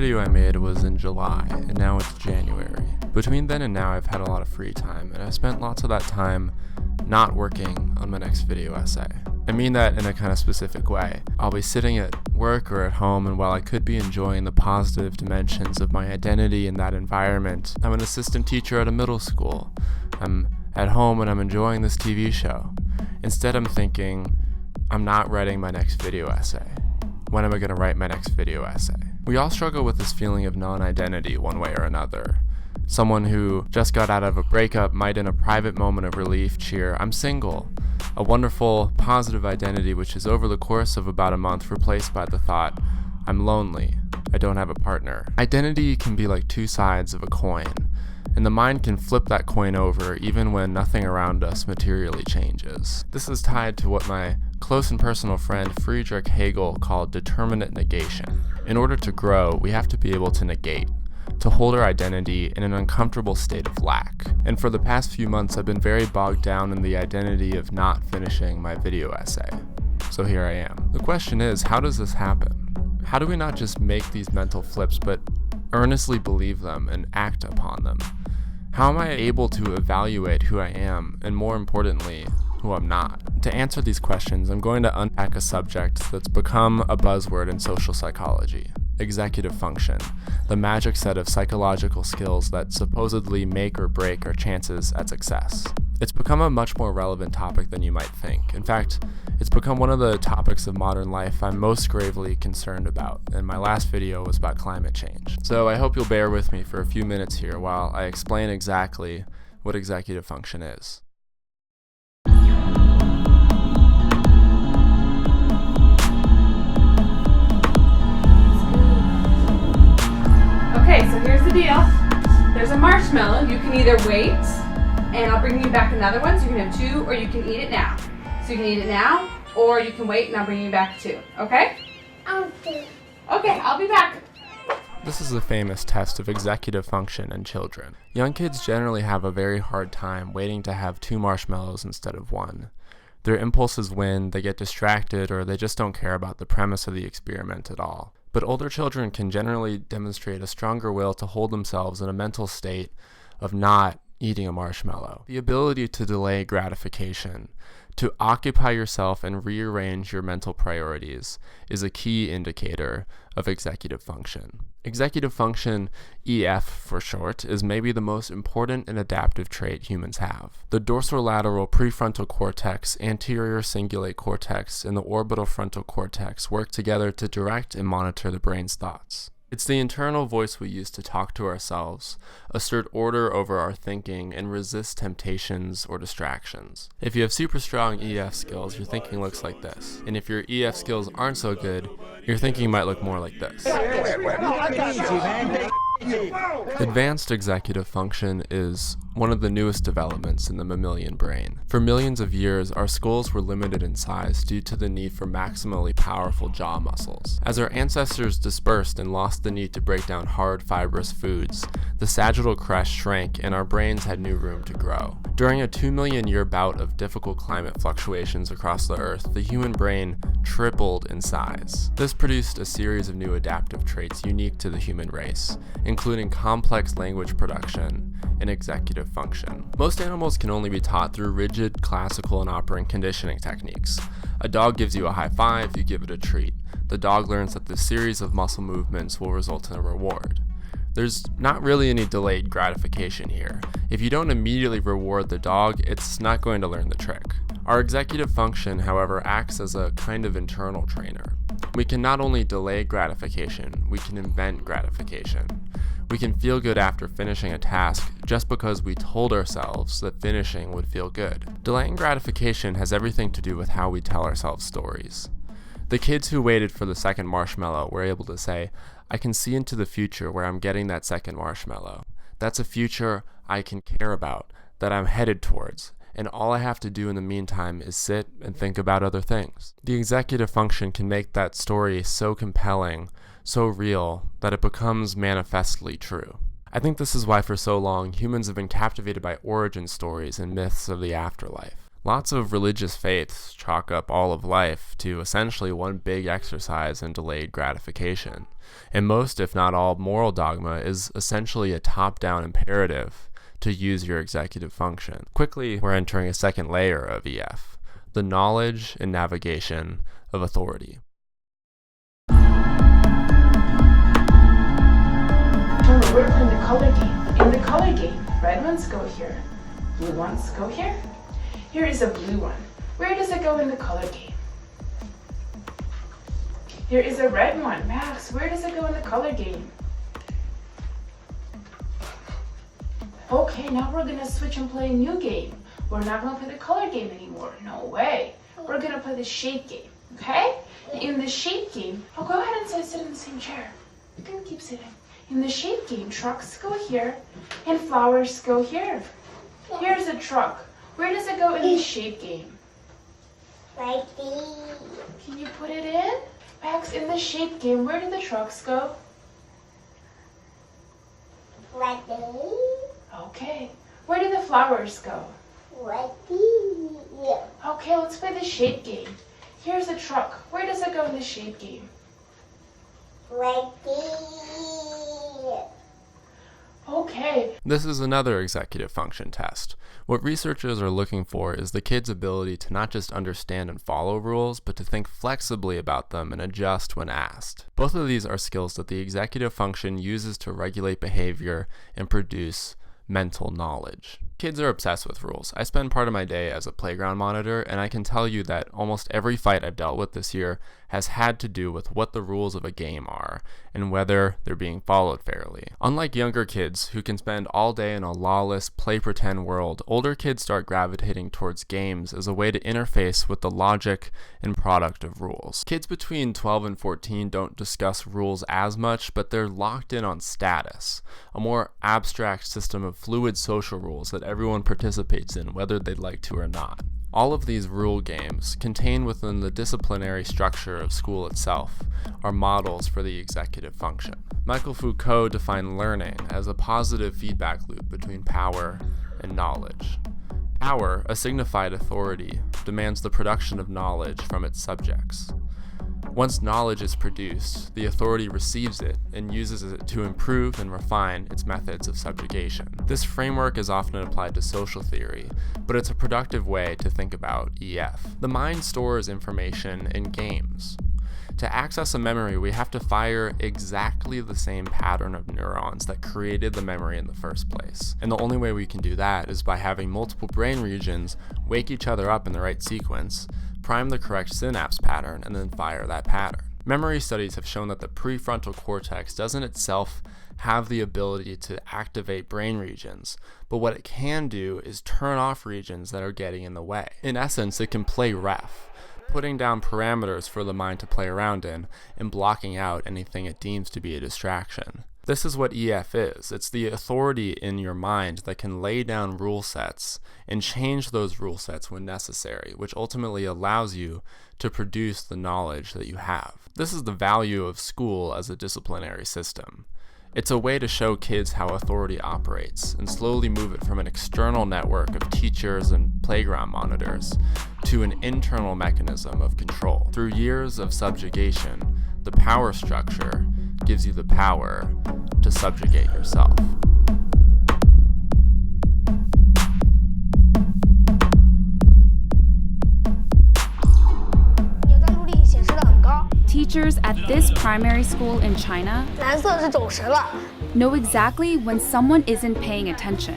video I made was in July, and now it's January. Between then and now, I've had a lot of free time, and I've spent lots of that time not working on my next video essay. I mean that in a kind of specific way. I'll be sitting at work or at home, and while I could be enjoying the positive dimensions of my identity in that environment, I'm an assistant teacher at a middle school. I'm at home and I'm enjoying this TV show. Instead, I'm thinking, I'm not writing my next video essay. When am I going to write my next video essay? We all struggle with this feeling of non-identity one way or another. Someone who just got out of a breakup might in a private moment of relief cheer, "I'm single." A wonderful, positive identity which is over the course of about a month replaced by the thought, "I'm lonely. I don't have a partner." Identity can be like two sides of a coin, and the mind can flip that coin over even when nothing around us materially changes. This is tied to what my close and personal friend Friedrich Hegel called determinate negation. In order to grow, we have to be able to negate, to hold our identity in an uncomfortable state of lack. And for the past few months, I've been very bogged down in the identity of not finishing my video essay. So here I am. The question is, how does this happen? How do we not just make these mental flips, but earnestly believe them and act upon them? How am I able to evaluate who I am, and more importantly, who I'm not? To answer these questions, I'm going to unpack a subject that's become a buzzword in social psychology: executive function, the magic set of psychological skills that supposedly make or break our chances at success. It's become a much more relevant topic than you might think. In fact, it's become one of the topics of modern life I'm most gravely concerned about, and my last video was about climate change. So I hope you'll bear with me for a few minutes here while I explain exactly what executive function is. Okay, so here's the deal. There's a marshmallow. You can either wait, and I'll bring you back another one, so you can have two, or you can eat it now. So you can eat it now, or you can wait, and I'll bring you back two. Okay? Okay. Okay, I'll be back. This is a famous test of executive function in children. Young kids generally have a very hard time waiting to have two marshmallows instead of one. Their impulses win, they get distracted, or they just don't care about the premise of the experiment at all. But older children can generally demonstrate a stronger will to hold themselves in a mental state of not eating a marshmallow. The ability to delay gratification, to occupy yourself and rearrange your mental priorities, is a key indicator of executive function. Executive function, EF for short, is maybe the most important and adaptive trait humans have. The dorsolateral prefrontal cortex, anterior cingulate cortex, and the orbital frontal cortex work together to direct and monitor the brain's thoughts. It's the internal voice we use to talk to ourselves, assert order over our thinking, and resist temptations or distractions. If you have super strong EF skills, your thinking looks like this. And if your EF skills aren't so good, your thinking might look more like this. Advanced executive function is one of the newest developments in the mammalian brain. For millions of years, our skulls were limited in size due to the need for maximally powerful jaw muscles. As our ancestors dispersed and lost the need to break down hard, fibrous foods, the sagittal crest shrank and our brains had new room to grow. During a 2 million year bout of difficult climate fluctuations across the Earth, the human brain tripled in size. This produced a series of new adaptive traits unique to the human race, including complex language production and executive function. Most animals can only be taught through rigid, classical, and operant conditioning techniques. A dog gives you a high five, you give it a treat. The dog learns that this series of muscle movements will result in a reward. There's not really any delayed gratification here. If you don't immediately reward the dog, it's not going to learn the trick. Our executive function, however, acts as a kind of internal trainer. We can not only delay gratification, we can invent gratification. We can feel good after finishing a task just because we told ourselves that finishing would feel good. Delaying gratification has everything to do with how we tell ourselves stories. The kids who waited for the second marshmallow were able to say, "I can see into the future where I'm getting that second marshmallow. That's a future I can care about, that I'm headed towards, and all I have to do in the meantime is sit and think about other things." The executive function can make that story so compelling, so real, that it becomes manifestly true. I think this is why for so long humans have been captivated by origin stories and myths of the afterlife. Lots of religious faiths chalk up all of life to essentially one big exercise in delayed gratification. And most, if not all, moral dogma is essentially a top-down imperative to use your executive function. Quickly, we're entering a second layer of EF, the knowledge and navigation of authority. We're playing the color game. In the color game, red ones go here, blue ones go here. Here is a blue one. Where does it go in the color game? Here is a red one. Max, where does it go in the color game? Okay, now we're gonna switch and play a new game. We're not gonna play the color game anymore. No way. We're gonna play the shape game, okay? In the shape game, oh, go ahead and sit in the same chair. You can keep sitting. In the shape game, trucks go here and flowers go here. Here's a truck. Where does it go in the shape game? Right there. Can you put it in? Max, in the shape game, where do the trucks go? Right there. Okay. Where do the flowers go? Right there. Okay, let's play the shape game. Here's a truck. Where does it go in the shape game? Right there. Okay. This is another executive function test. What researchers are looking for is the kid's ability to not just understand and follow rules, but to think flexibly about them and adjust when asked. Both of these are skills that the executive function uses to regulate behavior and produce mental knowledge. Kids are obsessed with rules. I spend part of my day as a playground monitor, and I can tell you that almost every fight I've dealt with this year has had to do with what the rules of a game are and whether they're being followed fairly. Unlike younger kids who can spend all day in a lawless, play-pretend world, older kids start gravitating towards games as a way to interface with the logic and product of rules. Kids between 12 and 14 don't discuss rules as much, but they're locked in on status, a more abstract system of fluid social rules that everyone participates in, whether they'd like to or not. All of these rule games, contained within the disciplinary structure of school itself, are models for the executive function. Michael Foucault defined learning as a positive feedback loop between power and knowledge. Power, a signified authority, demands the production of knowledge from its subjects. Once knowledge is produced, the authority receives it and uses it to improve and refine its methods of subjugation. This framework is often applied to social theory, but it's a productive way to think about EF. The mind stores information in games. To access a memory, we have to fire exactly the same pattern of neurons that created the memory in the first place. And the only way we can do that is by having multiple brain regions wake each other up in the right sequence, prime the correct synapse pattern, and then fire that pattern. Memory studies have shown that the prefrontal cortex doesn't itself have the ability to activate brain regions, but what it can do is turn off regions that are getting in the way. In essence, it can play ref, putting down parameters for the mind to play around in and blocking out anything it deems to be a distraction. This is what EF is. It's the authority in your mind that can lay down rule sets and change those rule sets when necessary, which ultimately allows you to produce the knowledge that you have. This is the value of school as a disciplinary system. It's a way to show kids how authority operates and slowly move it from an external network of teachers and playground monitors to an internal mechanism of control. Through years of subjugation, the power structure gives you the power to subjugate yourself. Teachers at this primary school in China 蓝色是走神了。 know exactly when someone isn't paying attention.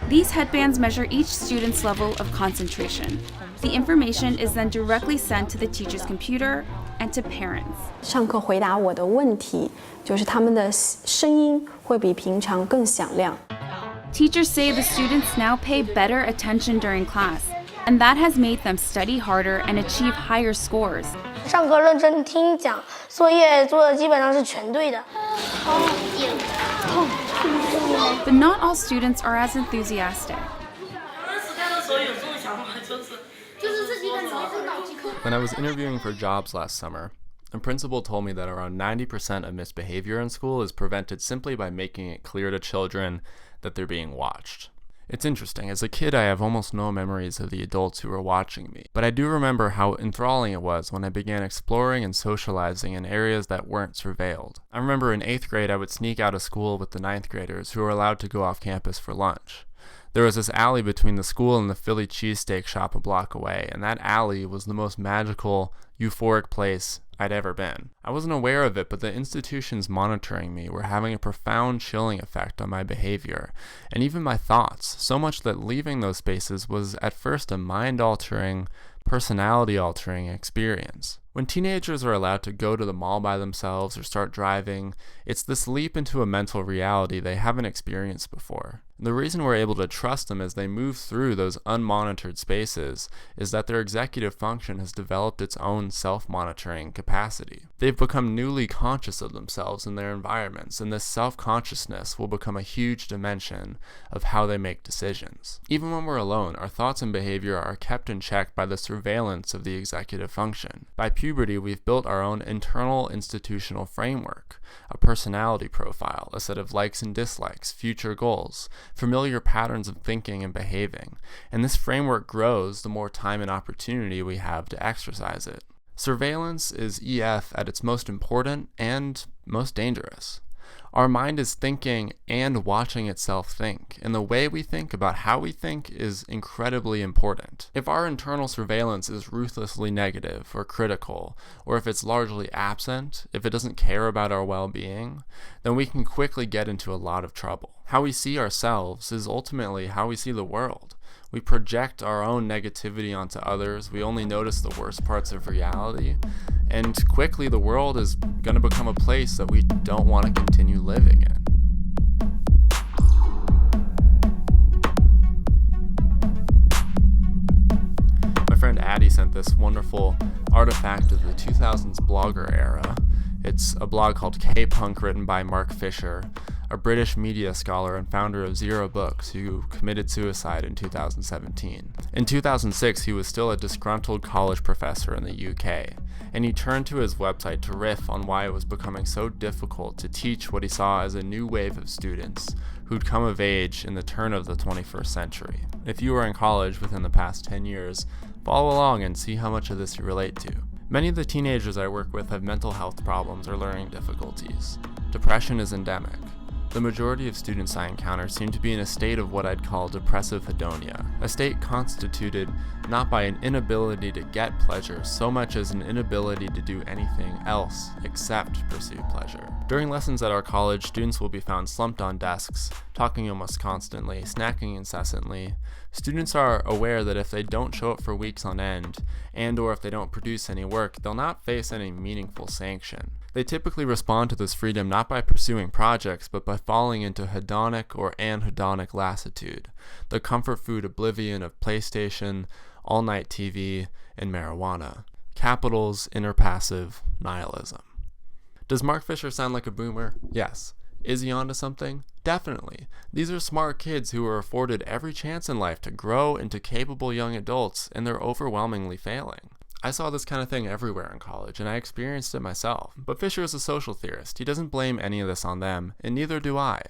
These headbands measure each student's level of concentration. The information is then directly sent to the teacher's computer and to parents. 上课回答我的问题，就是他们的声音会比平常更响亮。 Teachers say the students now pay better attention during class, and that has made them study harder and achieve higher scores. 上课认真听讲，作业做的基本上是全对的。 But not all students are as enthusiastic. When I was interviewing for jobs last summer, a principal told me that around 90% of misbehavior in school is prevented simply by making it clear to children that they're being watched. It's interesting, as a kid I have almost no memories of the adults who were watching me, but I do remember how enthralling it was when I began exploring and socializing in areas that weren't surveilled. I remember in 8th grade I would sneak out of school with the 9th graders who were allowed to go off campus for lunch. There was this alley between the school and the Philly cheesesteak shop a block away, and that alley was the most magical, euphoric place I'd ever been. I wasn't aware of it, but the institutions monitoring me were having a profound chilling effect on my behavior, and even my thoughts, so much that leaving those spaces was at first a mind-altering, personality-altering experience. When teenagers are allowed to go to the mall by themselves or start driving, it's this leap into a mental reality they haven't experienced before. The reason we're able to trust them as they move through those unmonitored spaces is that their executive function has developed its own self-monitoring capacity. They've become newly conscious of themselves and their environments, and this self-consciousness will become a huge dimension of how they make decisions. Even when we're alone, our thoughts and behavior are kept in check by the surveillance of the executive function. By puberty, we've built our own internal institutional framework, a personality profile, a set of likes and dislikes, future goals, familiar patterns of thinking and behaving, and this framework grows the more time and opportunity we have to exercise it. Surveillance is EF at its most important and most dangerous. Our mind is thinking and watching itself think, and the way we think about how we think is incredibly important. If our internal surveillance is ruthlessly negative or critical, or if it's largely absent, if it doesn't care about our well-being, then we can quickly get into a lot of trouble. How we see ourselves is ultimately how we see the world. We project our own negativity onto others, we only notice the worst parts of reality, and quickly the world is going to become a place that we don't want to continue living in. My friend Addie sent this wonderful artifact of the 2000s blogger era. It's a blog called K-Punk written by Mark Fisher, a British media scholar and founder of Zero Books who committed suicide in 2017. In 2006, he was still a disgruntled college professor in the UK, and he turned to his website to riff on why it was becoming so difficult to teach what he saw as a new wave of students who'd come of age in the turn of the 21st century. If you were in college within the past 10 years, follow along and see how much of this you relate to. Many of the teenagers I work with have mental health problems or learning difficulties. Depression is endemic. The majority of students I encounter seem to be in a state of what I'd call depressive hedonia, a state constituted not by an inability to get pleasure so much as an inability to do anything else except pursue pleasure. During lessons at our college, students will be found slumped on desks, talking almost constantly, snacking incessantly. Students are aware that if they don't show up for weeks on end, and or if they don't produce any work, they'll not face any meaningful sanction. They typically respond to this freedom not by pursuing projects, but by falling into hedonic or anhedonic lassitude, the comfort food oblivion of PlayStation, all-night TV, and marijuana. Capitals, inner passive, nihilism. Does Mark Fisher sound like a boomer? Yes. Is he onto something? Definitely. These are smart kids who are afforded every chance in life to grow into capable young adults, and they're overwhelmingly failing. I saw this kind of thing everywhere in college, and I experienced it myself. But Fisher is a social theorist. He doesn't blame any of this on them, and neither do I.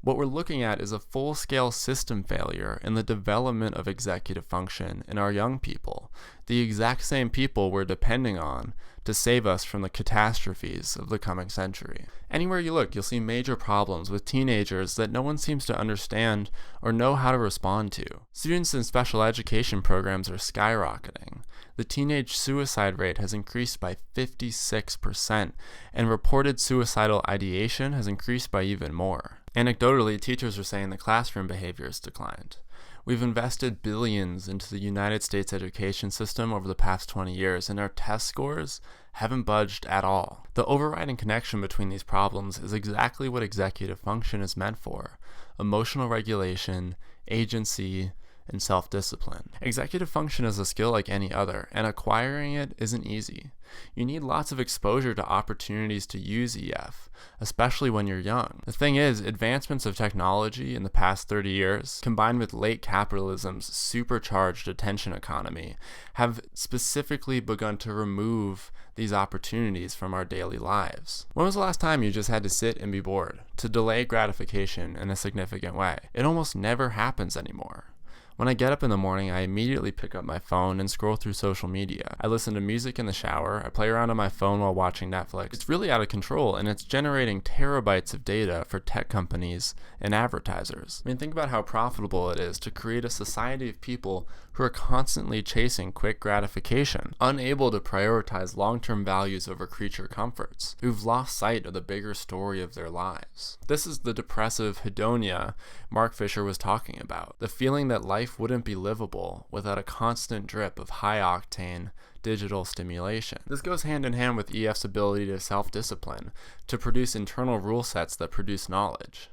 What we're looking at is a full-scale system failure in the development of executive function in our young people, the exact same people we're depending on to save us from the catastrophes of the coming century. Anywhere you look, you'll see major problems with teenagers that no one seems to understand or know how to respond to. Students in special education programs are skyrocketing. The teenage suicide rate has increased by 56%, and reported suicidal ideation has increased by even more. Anecdotally, teachers are saying the classroom behavior has declined. We've invested billions into the United States education system over the past 20 years, and our test scores haven't budged at all. The overriding connection between these problems is exactly what executive function is meant for: emotional regulation, agency, and self-discipline. Executive function is a skill like any other, and acquiring it isn't easy. You need lots of exposure to opportunities to use EF, especially when you're young. The thing is, advancements of technology in the past 30 years, combined with late capitalism's supercharged attention economy, have specifically begun to remove these opportunities from our daily lives. When was the last time you just had to sit and be bored, to delay gratification in a significant way? It almost never happens anymore. When I get up in the morning, I immediately pick up my phone and scroll through social media. I listen to music in the shower, I play around on my phone while watching Netflix. It's really out of control, and it's generating terabytes of data for tech companies and advertisers. I mean, think about how profitable it is to create a society of people who are constantly chasing quick gratification, unable to prioritize long-term values over creature comforts, who've lost sight of the bigger story of their lives. This is the depressive hedonia Mark Fisher was talking about, the feeling that life wouldn't be livable without a constant drip of high-octane digital stimulation. This goes hand in hand with EF's ability to self-discipline, to produce internal rule sets that produce knowledge.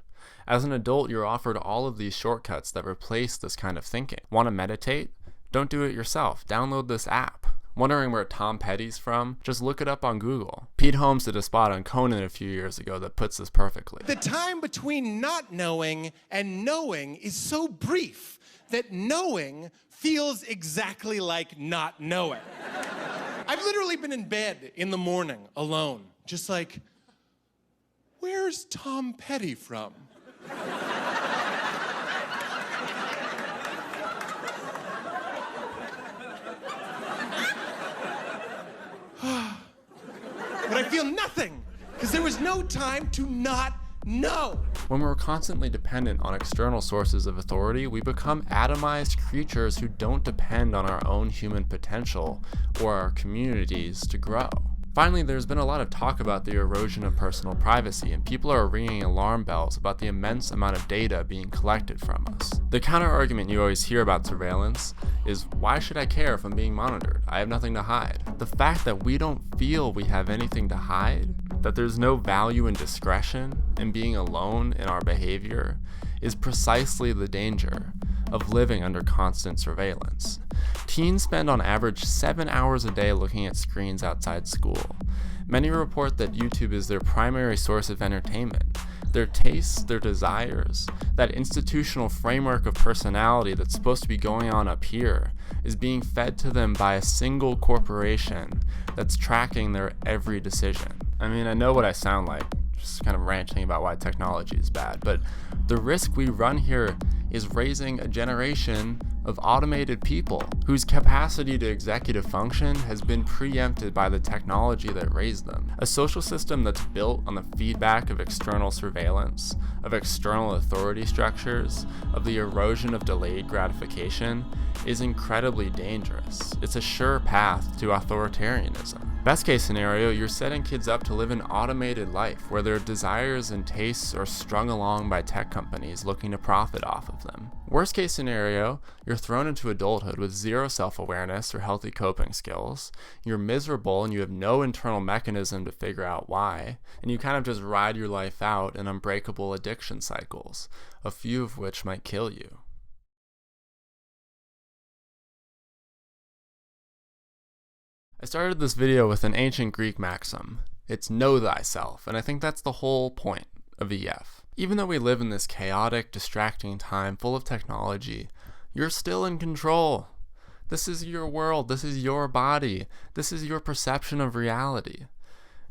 As an adult, you're offered all of these shortcuts that replace this kind of thinking. Want to meditate? Don't do it yourself. Download this app. Wondering where Tom Petty's from? Just look it up on Google. Pete Holmes did a spot on Conan a few years ago that puts this perfectly. The time between not knowing and knowing is so brief that knowing feels exactly like not knowing. I've literally been in bed in the morning alone, just like, where's Tom Petty from? But I feel nothing, because there was no time to not know. When we're constantly dependent on external sources of authority, we become atomized creatures who don't depend on our own human potential or our communities to grow. Finally, there's been a lot of talk about the erosion of personal privacy, and people are ringing alarm bells about the immense amount of data being collected from us. The counter-argument you always hear about surveillance is, why should I care if I'm being monitored? I have nothing to hide. The fact that we don't feel we have anything to hide, that there's no value in discretion and being alone in our behavior, is precisely the danger of living under constant surveillance. Teens spend on average 7 hours a day looking at screens outside school. Many report that YouTube is their primary source of entertainment. Their tastes, their desires, that institutional framework of personality that's supposed to be going on up here is being fed to them by a single corporation that's tracking their every decision. I mean, I know what I sound like, just kind of ranting about why technology is bad, but the risk we run here is raising a generation of automated people whose capacity to executive function has been preempted by the technology that raised them. A social system that's built on the feedback of external surveillance, of external authority structures, of the erosion of delayed gratification is incredibly dangerous. It's a sure path to authoritarianism. Best case scenario, you're setting kids up to live an automated life where their desires and tastes are strung along by tech companies looking to profit off of them. Worst case scenario, you're thrown into adulthood with zero self-awareness or healthy coping skills. You're miserable and you have no internal mechanism to figure out why, and you kind of just ride your life out in unbreakable addiction cycles, a few of which might kill you. I started this video with an ancient Greek maxim. It's know thyself, and I think that's the whole point of EF. Even though we live in this chaotic, distracting time full of technology, you're still in control. This is your world, this is your body, this is your perception of reality.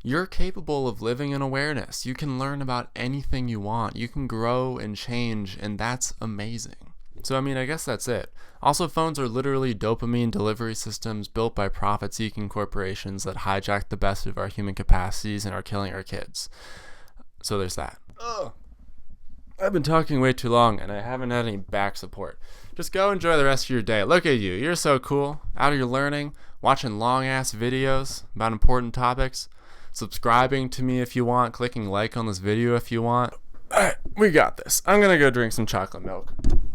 You're capable of living in awareness. You can learn about anything you want. You can grow and change, and that's amazing. So I mean, I guess that's it. Also, phones are literally dopamine delivery systems built by profit-seeking corporations that hijack the best of our human capacities and are killing our kids. So there's that. Ugh. I've been talking way too long and I haven't had any back support. Just go enjoy the rest of your day. Look at you. You're so cool. Out here learning, watching long-ass videos about important topics, subscribing to me if you want, clicking like on this video if you want. Alright, we got this. I'm gonna go drink some chocolate milk.